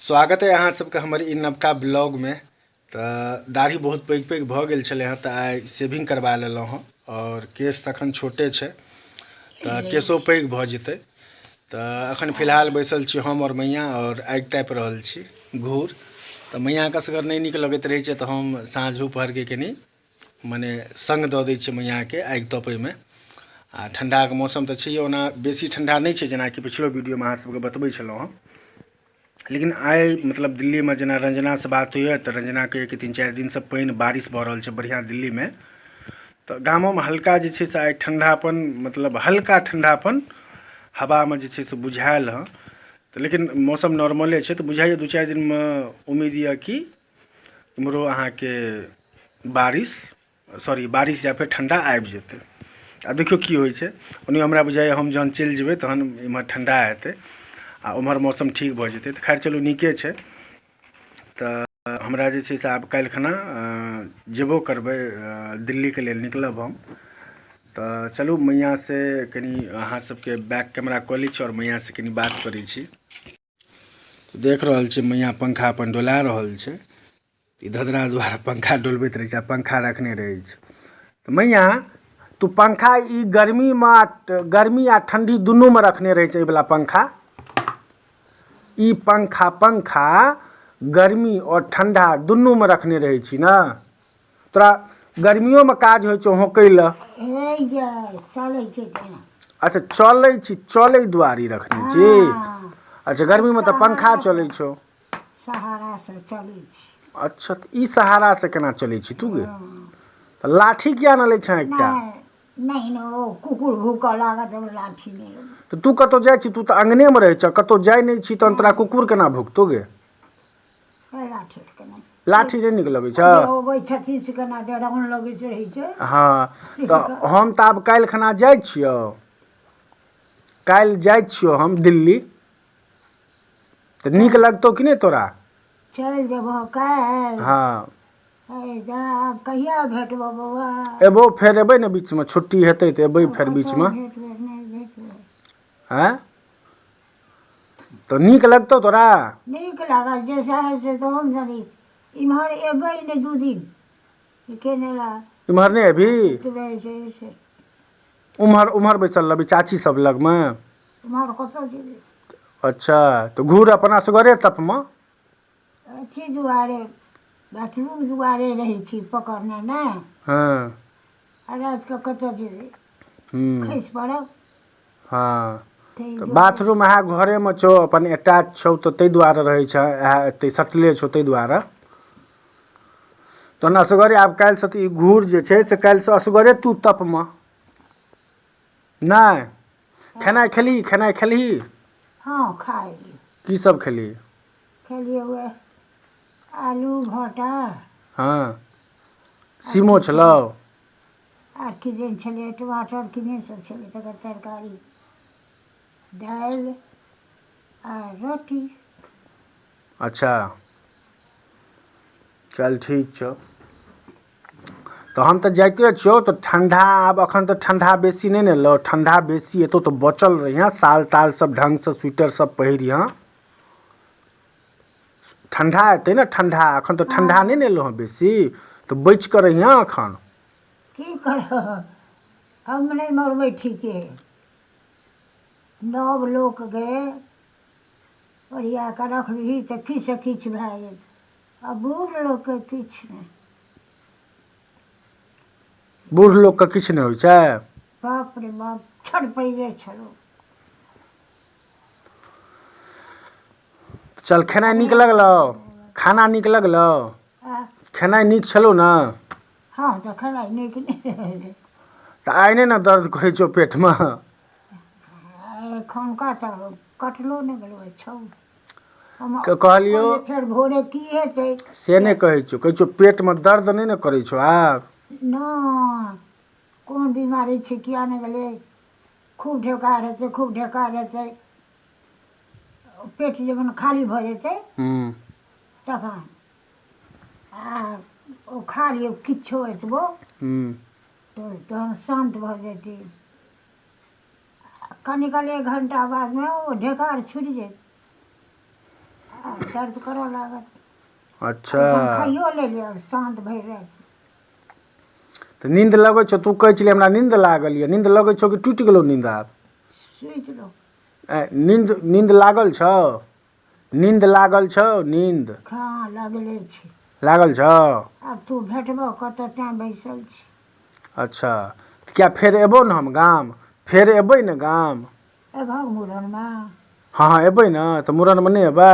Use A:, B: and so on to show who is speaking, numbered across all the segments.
A: स्वागत है अहाँ सबके हमर ई नवका ब्लॉग में। तो दाढ़ी बहुत पैघ पैघ भऽ गेल छलै हँ तऽ आइ शेविंग करबा लेलहुँ हँ और केश तखन छोटे छै तऽ केशो पैघ भऽ जेतै। तऽ अखन फिलहाल बैसल छी हम और मैया और आगि तापि रहल छी घूर। तऽ मैया के असगर नहि नीक लगैत रहै छै तऽ हम साँझो पहरके कनि मने संग दऽ दै छियै मैयाके आगि तपैमे। आ ठंडाके मौसम तऽ छै, ओना बेसी ठंडा नहीं छै जेनाकि पिछलो वीडियोमे अहाँ सबके बतबै छलहुँ हँ। लेकिन आइ मतलब दिल्ली में जना रंजना से बात हुई तो रंजना के कि 3-4 दिन से पानी बारिश भऽ रहल छै बढ़िया दिल्ली में। तो गामों में हल्का जे छै से आइ ठंडापन मतलब हल्का ठंडापन हवा में जे छै से बुझायल हँ। तो लेकिन मौसम नॉर्मले छै, तो बुझाइए 2-4 दिन में उम्मीद यऽ कि इम्हरो अहाँ के बारिश या फिर ठंडा आबि जेतै। आ देखियो की होइ छै, ओनी हमरा बुझाइए हम जहन चलि जेबै तहन इम्हर ठंडा हेतै आ उम्हर मौसम ठीक भऽ जेतै। तऽ खैर चलू नीके छै। तऽ हमरा जे छै से आब काल्हि खना जेबो करबै दिल्ली के लेल निकलब हम। तऽ चलू मैया से कनी अहाँ सबके बैक कैमरा कऽ लै छी और मैया से कनी बात करै छी। देख रहल छी मैया पंखा अपन डोला रहल छै। ई धधरा द्वारा पंखा डोलबैत रहै छै आ पंखा रखने रहै छै। तऽ मैया तू पंखा ई गर्मी आ ठंडी दुनू में रखने रहे छै, ई वाला पंखा। ई पंखा गर्मी और ठंडा दुनू में रखने रहे छी ना। तोरा गर्मियों में काज होइ छौ होकै ल। अच्छा चलै छी, चलै दुआरे रखने छी। अच्छा गर्मी में तो पंखा चलै छौ।
B: सहारा से चलै छी।
A: अच्छा ई सहारा से केना चलै छी तू गे? तऽ लाठी किया न लै छे एकटा?
B: नहीं ओ कुकुर भूकऽ लागत लाठी नहीं।
A: तो तू कतौ जाइ छी, तू तो अंगने में रहे छ, कतौ जाय नहीं छी तहन तोरा कुकुर केना भुकतौ गे? लाठी नहीं नीक लगै छ? हाँ तो हम तो आब काल्हि खना जाइ छियौ। काल्हि जाइ छियौ हम दिल्ली। तो नीक लगतौ कि नहीं तोरा?
B: चल जेबहो काल्हि?
A: हाँ
B: कहिया भेटबो बौआ?
A: एबो फेर एबै ने बीच में, छुट्टी हेतै तो एबै फेर बीच में। हैं तो नीक लगतौ तोरा?
B: नीक लागल जैसा है से तो हम जानी। इम्हर एबै ने 2 दिन केने ला
A: इम्हर नहीं अभी? उम्हर बैसल रहबी चाची सब लग में?
B: इम्हर कतौ जेबै?
A: अच्छा तो घूर अपन असगरे तप में?
B: अथी दुआरे बाथरूम दुआरे रहे छी पकड़ने ने।
A: हाँ
B: रात के कतौ जेबै? खैस पड़ब।
A: हाँ तो बाथरूम है घरे में छो, अपन अटैच छो तो तै दुआरे रहे छ, एते सटले छो तै दुआरे। तो असगरे आब काल्हि से तो ई घूर जे छै से काल्हि से असगरे तू तप में नहीं। खेनाई खेलही?
B: हाँ खा ली।
A: की सब खेली?
B: खेलिए हुए आलू भाटा।
A: हाँ सीमो छलो?
B: आर किदैन छलै, टमाटर किने सब छलै, तकर तरकारी, दालि आ रोटी।
A: अच्छा चल ठीक छो। तो हम तो जाइते छो। तो ठंडा आब अखन तो ठंडा बेसी नहीं ने लो, ठंडा बेसी एतो तो बचल रहिया, साल ताल सब ढंग से स्वेटर सब पहिरिया। ठंडा एतै ना ठंडा, अखन तो ठंडा नहीं ने लो बेसी, तो बच कर रहिया अखन।
B: की करब हम नहीं मरबै ठीके। नव लोक गे ओरिया के रखबही तो किछ किछ भए जेत। आ बूढ़ लोक के किछ नहीं।
A: बूढ़ लोक के किछ नहीं होइ छै?
B: बाप रे बाप छड़पैये छलो।
A: चल खेनाई नीक लगलो? खाना नीक लगलो? खेनाई नीक छलो ना?
B: हाँ तो खेनाई नीक नहीं रहलै।
A: तो आइ नहीं ना दर्द करे छो पेट में?
B: एखनका तो कटलो नहीं गेलो छौ।
A: कहलियो
B: फिर भोरे की हेतै
A: से नहीं कहै छो पेट में दर्द नहीं ना करे छो आब?
B: ना कोन बीमारी छै किया नहीं गेलै? खूब ढेकार हेतै पेट जब खाली भऽ जेतै तखन आ ओ खा लियौ किछो एतबो तो तहन शांत भऽ जेतै। कनिकाल 1 घंटा बाद में वो ढेकार छूट जाए। दर्द करऽ लागत।
A: अच्छा
B: खाइयो ले ले और शांत भरि राति।
A: तऽ नींद लगै छौ? तू कहै छली हमरा नींद लागल यऽ, नींद लगै छौ कि टूटि गेलौ नींद आब?
B: सुति लो।
A: नींद लागल छौ? नींद लागल छौ? नींद
B: हाँ लागले छै।
A: लागल छौ?
B: आब तू भेटबो कतऽ तैं बैसल छी।
A: अच्छा क्या फेर एबौ ने हम गाम? फेर एबै ने गाम?
B: एबहक मूड़नमे?
A: हाँ हाँ एबै ने, तऽ मूड़नमे नहि एबै?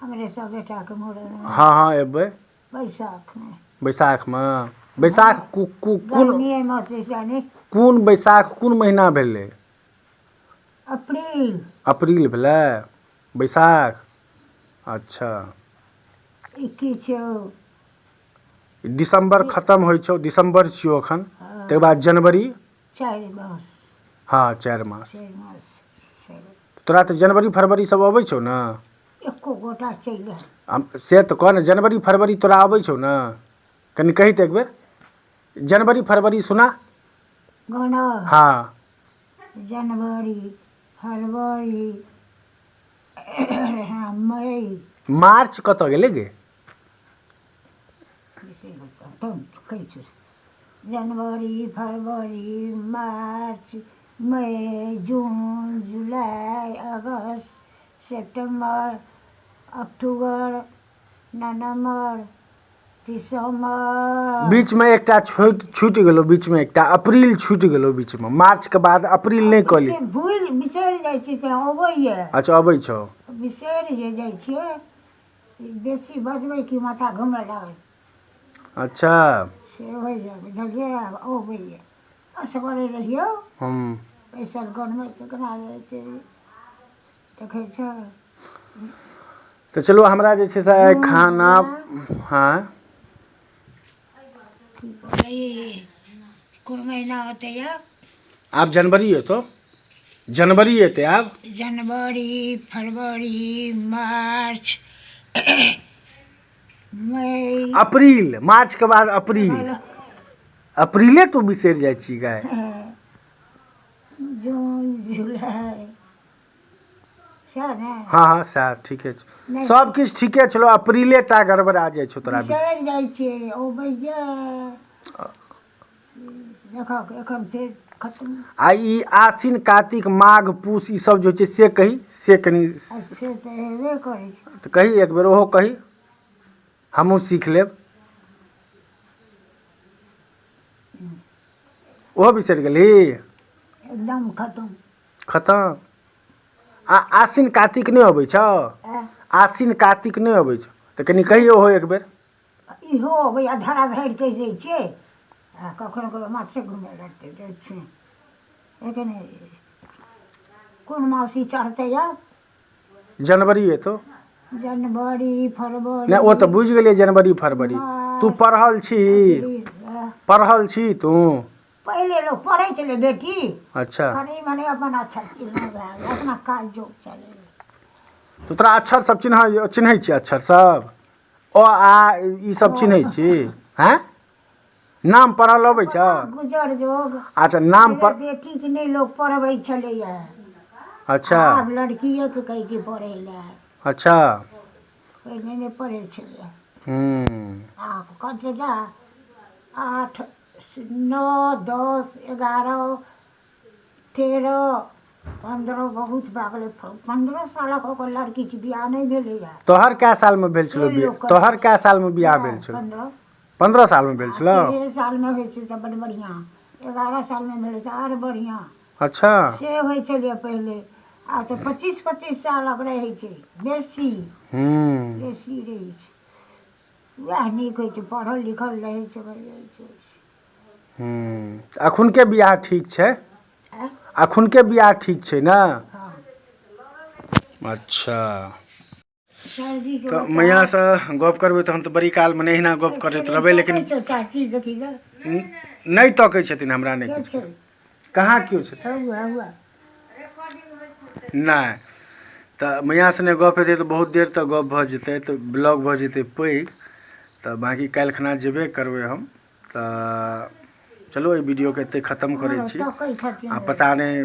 B: हमरे सब बेटाके मूड़नमे
A: हाँ हाँ एबै
B: बैसाखमे।
A: बैसाखमे। बैसाख कोन
B: गर्मिएमे जैसा नहि।
A: कोन बैसाख कोन महीना भेलै?
B: अप्रील।
A: अप्रील भेलै? बैसाख अच्छा।
B: ई की छौ?
A: दिसंबर खत्म होइ छौ, दिसंबर छियौ एखन, तकर बाद जनवरी।
B: 4 मास।
A: हाँ 4 मास।
B: 4 मास।
A: तोरा तऽ जनवरी फरवरी सब अबै छौ ने?
B: एको गोटा चलि
A: से तऽ कह ने, जनवरी फरवरी तोरा अबै छौ ने? कनि कही तऽ एक बेर जनवरी फरवरी सुना।
B: गाना।
A: हाँ
B: जनवरी फरवरी मई।
A: मार्च कतऽ गेलै गे?
B: जनवरी फरवरी मार्च मई जून जुलाई अगस्त सितंबर अक्टूबर नवंबर दिसंबर।
A: बीच में एकटा छूटि गेलो, बीच में एकटा अप्रील छूटि गेलो बीच में। मार्च के बाद अप्रील नहीं कहली।
B: भूल बिसरि जाइ छी तऽ अबैए।
A: अच्छा अबै छौ?
B: बिसरि जे जाइ छियै, बेसी बजबै कि माथा घूमे लागल।
A: अच्छा
B: से होइए बुझलियै। आब अबैए असगरे रहियौ बैसल घरमे तऽ केना रहतै देखै छ।
A: तो चलो हमरा जे छै से खाना। हाँ
B: कोन महीना होतै
A: आब जनवरी हेतौ, जनवरी हेतै आब।
B: जनवरी फरवरी मार्च मई
A: अप्रील। मार्च के बाद अप्रील। अप्रीले तू बिसरि जाइ छी गाय।
B: जून जुलाई सएह ने?
A: हाँ हाँ सएह ठीके छै, सब किछु ठीके छलो, अप्रीले टा गड़बड़ा जाइ छौ तोरा।
B: बिसरि जाइ छियै अबैए। देखक एखन फेर खत्म।
A: आ ई आसिन कार्तिक माघ पूस ई सब जो छै से कही, से कनी।
B: से तऽ हेबे करै छै।
A: तऽ कही एक बेर ओहो कही, हमहूँ सीख लेब। ओहो बिसरि गेली?
B: एकदम खत्म।
A: खत्म। आसिन कार्तिक नहि अबै छौ? आसिन कार्तिक नहि अबै छौ तऽ कनी कही ओहो एक बेर।
B: इहो अबैए, धरा धरि कहि दै छियै आ कखनो कखनो माथे घुमे लगतै जाइ छै। लेकिन कोन मास ई चढ़तै आब?
A: जनवरी हेतौ।
B: जनवरी फरवरी।
A: नहि ओ तऽ बुझि गेलियै जनवरी फरवरी। तू पढ़ल छी? पढ़ल छी तू?
B: पहिले लोग पढ़ै छलै बेटी।
A: अच्छा
B: कनी मनी अपन अक्षर चिन्ह भए गेल, अपना काज जोग चलै।
A: तो तोरा अक्षर सब चिन्है छी? अक्षर सब ओ आ ई सब चिन्है छी? हैं नाम पढ़ल अबै छौ?
B: गुजर जोग।
A: अच्छा नाम पर
B: बेटी के नहीं लोग पढ़बै छलैया।
A: अच्छा
B: आब लड़किए के कहै छै पढ़ै लए।
A: अच्छा
B: पहिले नहीं पढ़ै छलैया। आब कतटा 8 9 10 11 13 15 बहुत भए गेलै। 15 सालक ओकर लड़कीके बियाह नहि भेलैया।
A: तोहर कै साल में भेल छलो बियाह? तोहर कै साल में बियाह भेल छलो? 15 साल में भेल छलो?
B: 13 साल में होइ छै तऽ बड़ बढ़िआँ। 11 साल में भेलै तऽ आर बढ़िआँ।
A: अच्छा
B: से होइ छलै पहिले। आब तऽ 25 सालक रहै छै बेसी। बेसी रहै छै। वएह नीक होइ छै, पढ़ल लिखल रहै छै।
A: अखुनके बियाह ठीक छै? अखुनके बियाह ठीक छै ने? अच्छा तऽ मैया से गप करबै तहन तऽ बड़ी काल में नहिना गप करैत रहबै। लेकिन
B: चाची देखी
A: नहीं तकै छथिन हमरा, नहीं किछु कहाँ क्यों छथिन। नहीं तऽ मैया सने गप हेतै तऽ बहुत देर तक गप भऽ जेतै, तऽ ब्लॉग भऽ जेतै पैघ। तऽ बाकी काल्हि खना जेबे करबै हम। तऽ चलो एहि वीडियोके एते ख़त्म करै छी। आ पता नहीं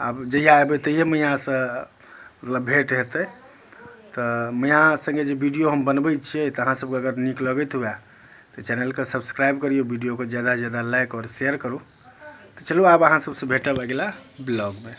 A: आब जहिया एबै तहिए मैया से मतलब भेंट हेतै। तऽ यहाँ संगे जे वीडियो हम बनबै छियै तऽ अहाँ सबके अगर नीक लगैत हुए तो चैनल के सब्सक्राइब करियो, वीडियो को ज़्यादा से ज़्यादा लाइक और शेयर करो। तो चलो आब अहाँ सबसे भेटब अगला ब्लॉग में।